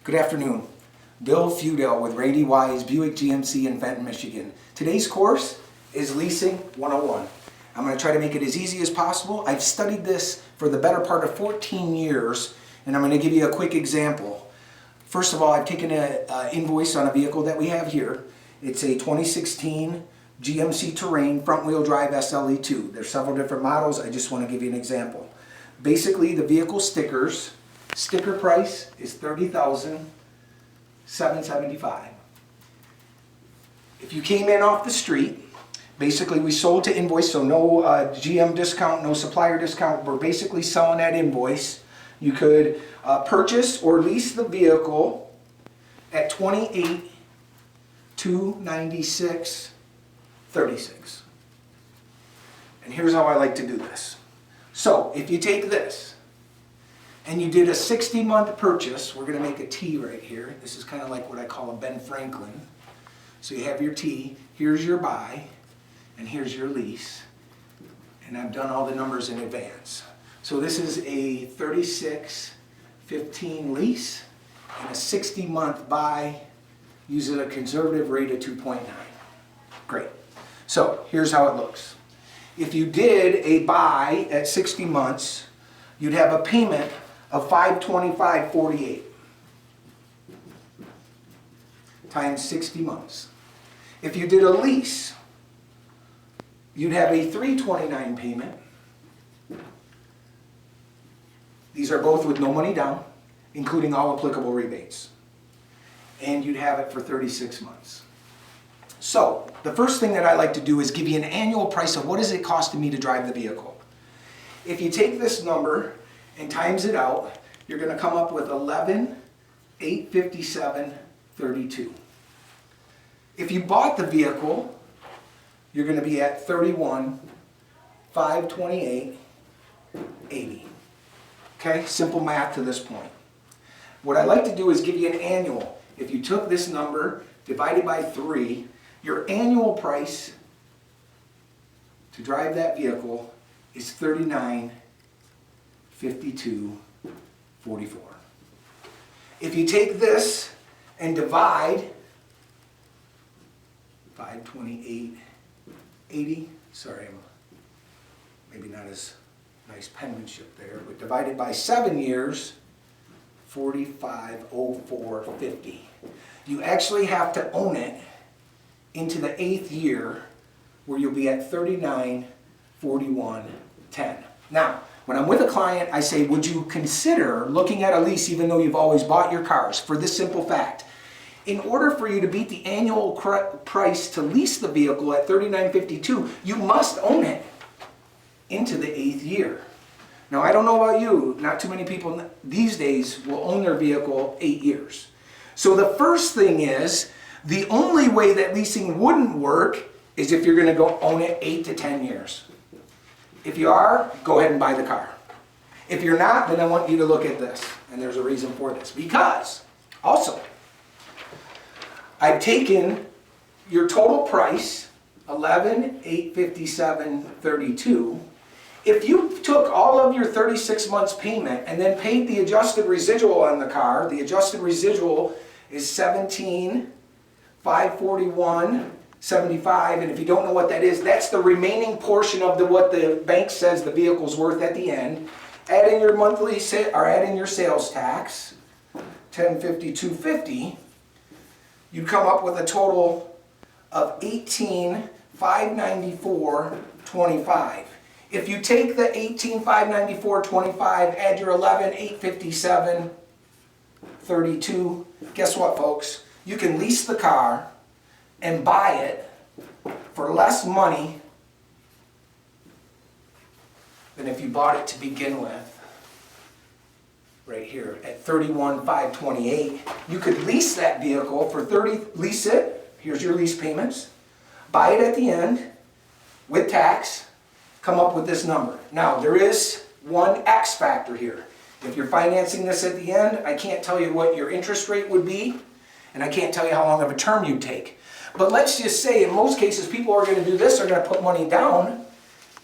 Good afternoon. Bill Feudel with Randy Wise Buick GMC in Fenton, Michigan. Today's course is Leasing 101. I'm going to try to make it as easy as possible. I've studied this for the better part of 14 years, and I'm going to give you a quick example. First of all, I've taken an invoice on a vehicle that we have here. It's a 2016 GMC Terrain front-wheel drive SLE2. There's several different models. I just want to give you an example. Basically, the vehicle sticker price is $30,775. If you came in off the street, basically we sold to invoice, so no GM discount, no supplier discount. We're basically selling that invoice. You could purchase or lease the vehicle at $28,296.36. And here's how I like to do this. So if you take this and you did a 60-month purchase, we're going to make a T right here. This is kind of like what I call a Ben Franklin. So you have your T, here's your buy, and here's your lease. And I've done all the numbers in advance. So this is a 36-15 lease and a 60-month buy using a conservative rate of 2.9. Great. So here's how it looks. If you did a buy at 60 months, you'd have a payment of $525.48 times 60 months. If you did a lease, you'd have a $329 payment. These are both with no money down, including all applicable rebates. And you'd have it for 36 months. So, the first thing that I like to do is give you an annual price of what is it costing me to drive the vehicle. If you take this number and times it out, you're going to come up with $11,857.32. If you bought the vehicle, you're going to be at $31,528.80. Okay, simple math to this point. What I like to do is give you an annual. If you took this number divided by 3, your annual price to drive that vehicle is $39,52.44. If you take this and divide 528.80, sorry, I'm maybe not as nice penmanship there, but divided by 7 years, 4504.50. You actually have to own it into the 8th year, where you'll be at 3941.10. Now, when I'm with a client, I say, would you consider looking at a lease even though you've always bought your cars? For this simple fact, in order for you to beat the annual price to lease the vehicle at $39.52, you must own it into the 8th year. Now, I don't know about you, not too many people these days will own their vehicle 8 years. So the first thing is, the only way that leasing wouldn't work is if you're going to go own it 8 to 10 years. If you are, go ahead and buy the car. If you're not, then I want you to look at this. And there's a reason for this. Because, also, I've taken your total price, $11,857.32. If you took all of your 36 months payment and then paid the adjusted residual on the car, the adjusted residual is $17,541.75, and if you don't know what that is, that's the remaining portion of what the bank says the vehicle's worth at the end. Add in your monthly add in your sales tax, $1052.50. You'd come up with a total of $18,594.25. If you take the $18,594.25, add your $11,857.32, guess what, folks? You can lease the car and buy it for less money than if you bought it to begin with. Right here at $31,528. You could lease that vehicle for lease it, here's your lease payments, buy it at the end with tax, come up with this number. Now, there is one X factor here. If you're financing this at the end, I can't tell you what your interest rate would be, and I can't tell you how long of a term you'd take. But let's just say in most cases people are going to do this, are going to put money down,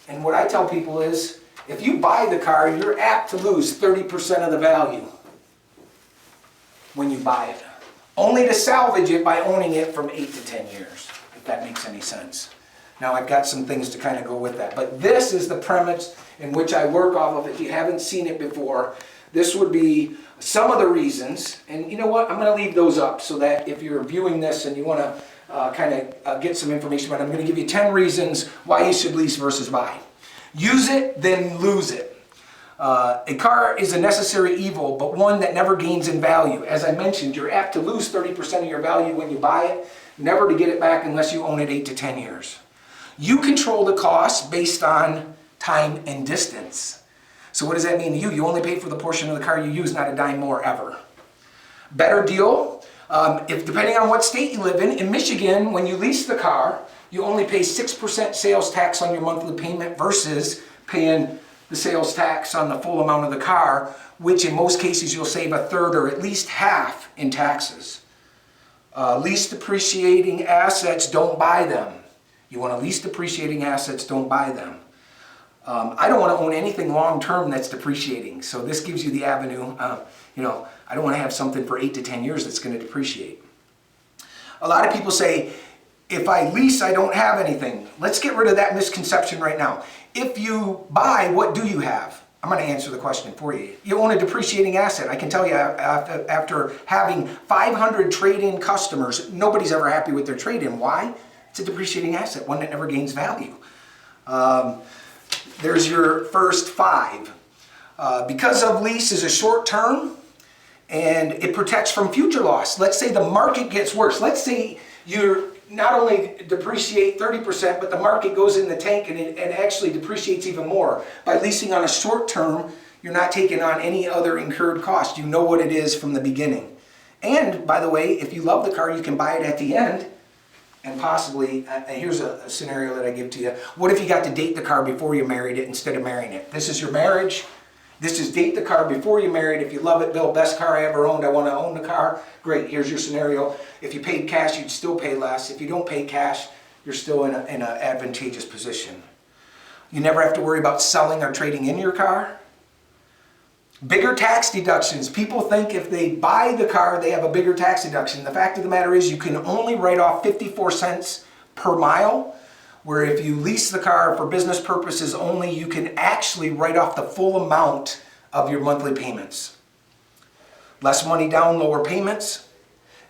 and what I tell people is, if you buy the car, you're apt to lose 30% of the value. when you buy it. Only to salvage it by owning it from 8 to 10 years, if that makes any sense. Now I've got some things to kind of go with that, but this is the premise in which I work off of. If you haven't seen it before, this would be some of the reasons, and you know what, I'm going to leave those up so that if you're viewing this and you want to kind of get some information about it, I'm going to give you 10 reasons why you should lease versus buy. Use it, then lose it. A car is a necessary evil, but one that never gains in value. As I mentioned, you're apt to lose 30% of your value when you buy it, never to get it back unless you own it 8 to 10 years. You control the cost based on time and distance. So what does that mean to you? You only pay for the portion of the car you use, not a dime more ever. Better deal, if depending on what state you live in Michigan, when you lease the car, you only pay 6% sales tax on your monthly payment versus paying the sales tax on the full amount of the car, which in most cases you'll save a third or at least half in taxes. Lease depreciating assets, don't buy them. You want to lease depreciating assets, don't buy them. I don't want to own anything long-term that's depreciating. So this gives you the avenue. I don't want to have something for 8 to 10 years that's going to depreciate. A lot of people say, if I lease, I don't have anything. Let's get rid of that misconception right now. If you buy, what do you have? I'm going to answer the question for you. You own a depreciating asset. I can tell you after having 500 trade-in customers, nobody's ever happy with their trade-in. Why? It's a depreciating asset, one that never gains value. There's your first 5. Because of lease is a short term and it protects from future loss. Let's say the market gets worse. Let's say you're not only depreciate 30%, but the market goes in the tank and it actually depreciates even more. By leasing on a short term, you're not taking on any other incurred cost. You know what it is from the beginning. And by the way, if you love the car, you can buy it at the end. And possibly, here's a scenario that I give to you. What if you got to date the car before you married it instead of marrying it? This is your marriage. This is date the car before you married. If you love it, Bill, best car I ever owned, I want to own the car. Great, here's your scenario. If you paid cash, you'd still pay less. If you don't pay cash, you're still in an advantageous position. You never have to worry about selling or trading in your car. Bigger tax deductions. People think if they buy the car, they have a bigger tax deduction. The fact of the matter is you can only write off 54 cents per mile, where if you lease the car for business purposes only, you can actually write off the full amount of your monthly payments. Less money down, lower payments.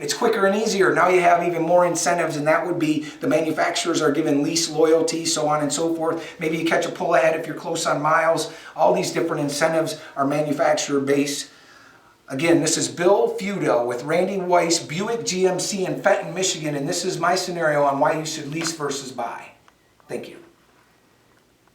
It's quicker and easier. Now you have even more incentives, and that would be the manufacturers are giving lease loyalty, so on and so forth. Maybe you catch a pull ahead if you're close on miles. All these different incentives are manufacturer based. Again, this is Bill Fudel with Randy Wise Buick GMC in Fenton, Michigan, and this is my scenario on why you should lease versus buy. Thank you.